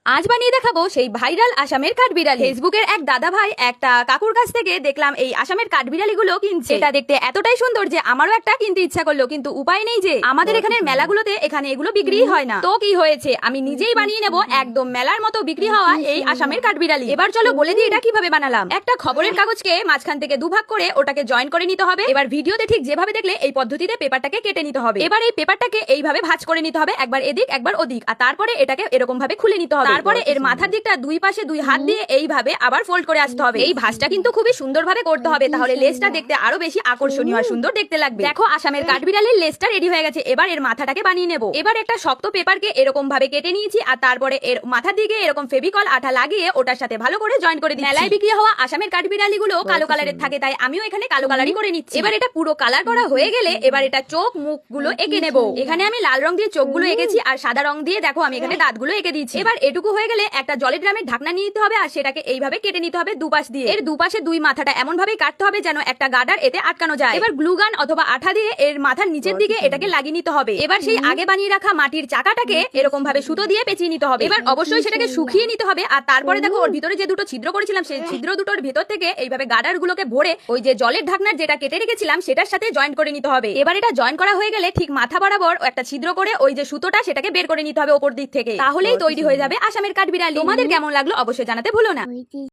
আজ বানিয়ে দেখাবো সেই ভাইরাল আসামের কাঠবিড়ালি। ফেসবুকের এক দাদা ভাই একটা কাকুর কাছ থেকে দেখলাম এই আসামের কাঠবিড়ালি গুলো কিনছে। এটা দেখতে এতটাই সুন্দর যে আমারও একটা কিনতে ইচ্ছা করলো, কিন্তু উপায় নেই যে আমাদের এখানের মেলাগুলোতে এখানে এগুলো বিক্রি হয় না। তো কি হয়েছে, আমি নিজেই বানিয়ে নেব একদম মেলার মতো বিক্রি হওয়া এই আসামের কাঠবিড়ালি। এবার চলো বলে দিই এটা কিভাবে বানালাম। একটা খবরের কাগজকে মাঝখান থেকে দুভাগ করে ওটাকে জয়েন করে নিতে হবে। এবার ভিডিওতে ঠিক যেভাবে দেখলে এই পদ্ধতিতে পেপারটাকে কেটে নিতে হবে। এবার এই পেপারটাকে এইভাবে ভাঁজ করে নিতে হবে, একবার এদিক একবার ওদিক, আর তারপরে এটাকে এরকম ভাবে খুলে নিতে হবে। তারপরে এর মাথার দিকটা দুই পাশে দুই হাত দিয়ে এইভাবে আবার ফোল্ড করে আসতে হবে। এই ভাঁজটা কিন্তু খুবই সুন্দরভাবে করতে হবে, তাহলে লেজটা দেখতে আরো বেশি আকর্ষণীয় আর সুন্দর দেখতে লাগবে। দেখো আসামের কাঠবিড়ালির লেজটা রেডি হয়ে গেছে। এবার এর মাথাটাকে বানিয়ে নেব। এবার একটা শক্ত পেপারকে এরকম ভাবে কেটে নিয়েছি, আর তারপরে এর মাথার দিকে এরকম ফেভিকল আঠা লাগিয়ে ওটার সাথে ভালো করে জয়েন করে দিচ্ছি। মেলায় বিক্রি হওয়া আসামের কাঠবিড়ালি গুলো কালো কালারের থাকে, তাই আমিও এখানে কালো কালারই করে নিচ্ছি। এবার এটা পুরো কালার করা হয়ে গেলে এবার এটা চোখ মুখ গুলো এঁকে নেব। এখানে আমি লাল রং দিয়ে চোখগুলো এঁকেছি, আর সাদা রং দিয়ে দেখো আমি এখানে দাঁতগুলো এঁকে দিয়েছি। এবার এটুকু হয়ে গেলে একটা জলের ড্রামের ঢাকনা নিয়ে নিতে হবে, আর সেটাকে এইভাবে কেটে নিতে হবে দুপাশ দিয়ে। এর দুপাশে দুই মাথাটা এমন ভাবে কাটতে হবে যেন একটা গার্ডার এতে আটকানো যায়। এবার গ্লু গান অথবা আঠা দিয়ে এর মাথার নিচের দিকে এটাকে লাগিয়ে নিতে হবে। এবার সেই আগে বানিয়ে রাখা মাটির চাকাটাকে এরকম ভাবে সুতো দিয়ে পেঁচিয়ে নিতে হবে। এবার অবশ্যই সেটাকে শুকিয়ে নিতে হবে, আর তারপরে দেখো ওর ভিতরে যে দুটো ছিদ্র করেছিলাম সেই ছিদ্র দুটোর ভিতর থেকে এইভাবে গার্ডার গুলোকে ভরে ওই যে জলের ঢাকনার যেটা কেটে রেখেছিলাম সেটার সাথে জয়েন করে নিতে হবে। এবার এটা জয়েন করা হয়ে গেলে ঠিক মাথা বরাবর একটা ছিদ্র করে ওই যে সুতোটা সেটাকে বের করে নিতে হবে ওপর দিক থেকে। তাহলেই তৈরি হয়ে যাবে আসামের কাঠবিড়ালি। তোমাদের কেমন লাগলো অবশ্যই জানাতে ভুলো না।